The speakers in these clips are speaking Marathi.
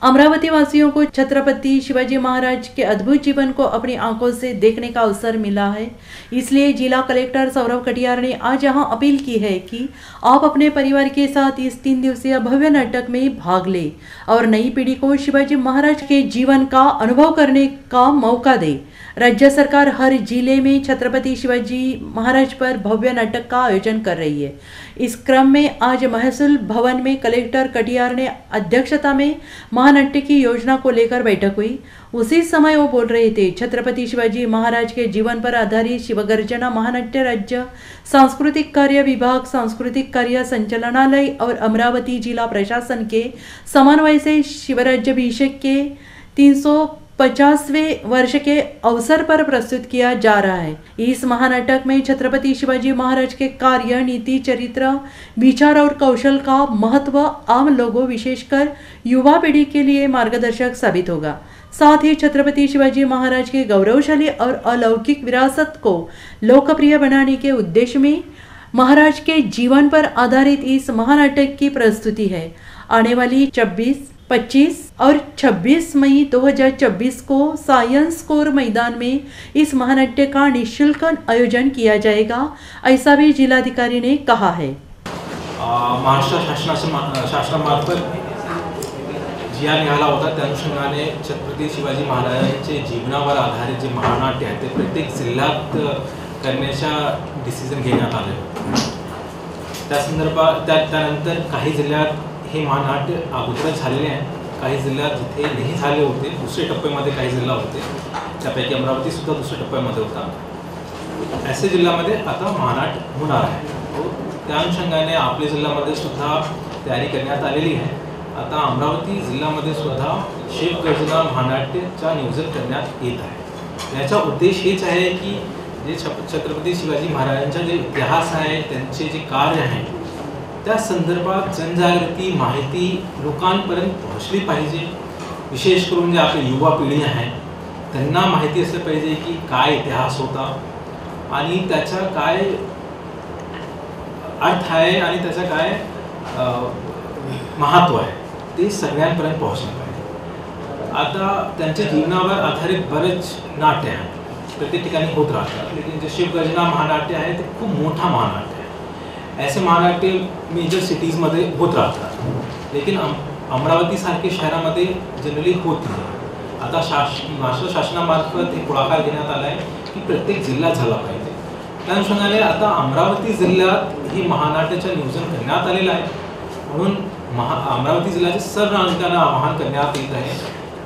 अमरावती वासियों को छत्रपति शिवाजी महाराज के अद्भुत जीवन को अपनी आंखों से देखने का अवसर मिला है। इसलिए जिला कलेक्टर सौरभ कटियार ने आज यहां अपील की है कि आप अपने परिवार के साथ इस 3 दिवसीय भव्य नाटक में भाग लें और नई पीढ़ी को शिवाजी महाराज के जीवन का अनुभव करने का मौका दे। राज्य सरकार हर जिले में छत्रपति शिवाजी महाराज पर भव्य नाटक का आयोजन कर रही है। इस क्रम में आज महसूल भवन में कलेक्टर कटियार ने अध्यक्षता में महानाट्य की योजना को लेकर बैठक हुई। उसी समय वो बोल रहे थे। छत्रपति शिवाजी महाराज के जीवन पर आधारित शिवगर्जना महानाट्य राज्य सांस्कृतिक कार्य विभाग, सांस्कृतिक कार्य संचालनालय और अमरावती जिला प्रशासन के समन्वय से शिवराज्याभिषेक के 350वें वर्ष के अवसर पर प्रस्तुत किया जा रहा है। इस महानाटक में छत्रपति शिवाजी महाराज के कार्य, नीति, चरित्र, विचार और कौशल का महत्व आम लोगों विशेषकर युवा पीढ़ी के लिए मार्गदर्शक साबित होगा। साथ ही छत्रपति शिवाजी महाराज के गौरवशाली और अलौकिक विरासत को लोकप्रिय बनाने के उद्देश्य में महाराज के जीवन पर आधारित इस महानाटक की प्रस्तुति है। आने वाली 24, 25 और 26 मई 2024 को साइंस कोर मैदान में इस महानाट्य का निःशुल्क आयोजन किया जाएगा, ऐसा भी जिलाधिकारी ने कहा है। महाराष्ट्र शासनामार्फत जी आर निघाला होता, त्या अनुषंगाने छत्रपती शिवाजी महाराजांचे जीवनावर आधारित जे महानाट्य आहे ते प्रत्येक जिल्ह्यात करण्याचा डिसिजन घेण्यात आले। त्या संदर्भात त्यानंतर काही जिल्ह्यात हे महानाट्य अगोदरच झालेले आहे, काही जिल्ह्यात जिथे नाही झाले होते दुसरे टप्प्यामध्ये काही जिल्हा होते, त्यापैकी अमरावती सुद्धा दुसऱ्या टप्प्यामध्ये होता। ऐसे जिल्ह्यामध्ये आता महानाट्य होणार आहे। त्या अनुषंगाने आपल्या जिल्ह्यामध्ये सुद्धा तयारी करण्यात आलेली आहे। आता अमरावती जिल्ह्यामध्ये सुद्धा शिवगर्जना महानाट्याचा नियोजन करण्यात येत आहे। याचा उद्देश हेच आहे की जे छत्रपती शिवाजी महाराजांचा जे इतिहास आहे, त्यांचे जे कार्य आहे त्या संदर्भात जनजागृती माहिती लोकांपर्यंत पोहोचली पाहिजे। विशेष करून जे आपली युवा पिढी आहे त्यांना माहिती असलं पाहिजे की काय इतिहास होता आणि त्याचा काय अर्थ आहे आणि त्याचा काय महत्त्व आहे ते सगळ्यांपर्यंत पोहोचलं पाहिजे। आता त्यांच्या जीवनावर आधारित बरेच नाट्य आहे, प्रत्येक ठिकाणी होत राहतात, लेकिन जे शिवगर्जना महानाट्य आहे ते खूप मोठा महानाट्य आहे। ऐसे महानाट्य मेजर सिटीजमध्ये होत राहतात, लेकिन अमरावती सारखे शहरामध्ये जनरली होत नाही। आता महाराष्ट्र शासनामार्फत एक पुढाकार घेण्यात आला आहे की प्रत्येक जिल्ह्यात झाला पाहिजे। त्या अनुषंगाने आता अमरावती जिल्ह्यात ही महानाट्याचं नियोजन करण्यात आलेलं आहे। म्हणून अमरावती जिल्ह्याचे सर्व नागरिकांना आवाहन करण्यात येत आहे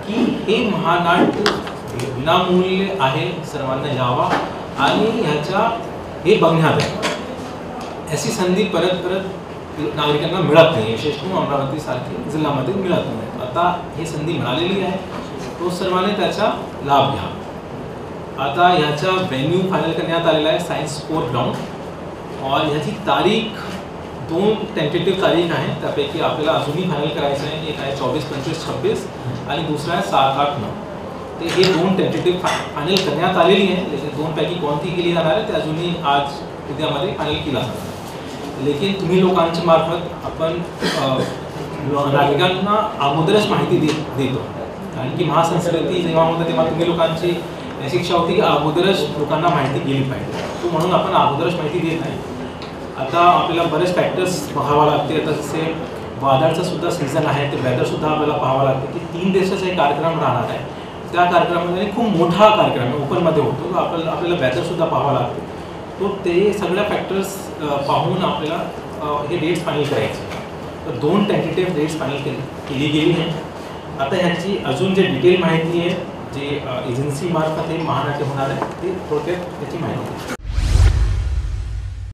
की हे महानाट्य विनामूल्य आहे, सर्वांना यावा आणि ह्याचा हे बघण्यात आहे। ऐसी संधी परत नागरिकांना मिळत नाही, विशेष करून अमरावती सारख्या जिल्ह्यामध्ये मिळत नाही। आता ही संधी मिळालेली आहे, तो सर्वांनी त्याचा लाभ घ्या। आता ह्याचा वेन्यू फायनल करण्यात आलेला आहे, सायन्स कोर ग्राउंड, और ह्याची तारीख 2 टेंटेटिव्ह तारीख आहे, त्यापैकी आपल्याला अजूनही फायनल करायचं आहे। एक आहे 24, 25, 26 आणि दुसरा आहे 7, 8, 9। ते हे 2 टेंटेटिव्ह फायनल करण्यात आलेली आहे, लेकिन 2 पैकी कोणती केली जाणार आहे ते अजूनही आज उद्यामध्ये फायनल केला जाणार। लेकिन तुम्ही लोकांच्या मार्फत आपण नागरिकांना अगोदरच माहिती देतो, कारण की महासंस्कृती जेव्हा होतं तेव्हा तुम्ही लोकांची शिक्षा होती की अगोदरच लोकांना माहिती गेली पाहिजे, तो म्हणून आपण अगोदरच माहिती देत नाही। आता आपल्याला बरेच फॅक्टर्स पाहावा लागते। आता जसे वादळचा सुद्धा सीझन आहे, ते वेदरसुद्धा आपल्याला पाहावं लागते की 3 दिवसाचा एक कार्यक्रम राहणार आहे। त्या कार्यक्रमामध्ये खूप मोठा कार्यक्रम ओपनमध्ये होतो, आपल्याला वेदरसुद्धा पाहावं लागते। तो ते सगळ्या फॅक्टर्स पाहून आपल्याला हे डेट्स फायनल करायचे। तर 2 टेंटेटिव्ह डेट्स फायनल केली गेली आहे। आता ह्याची अजून जे डिटेल माहिती आहे, जे एजन्सी मार्फत हे महानाट्य होणार आहे ते थोडक्यात त्याची माहिती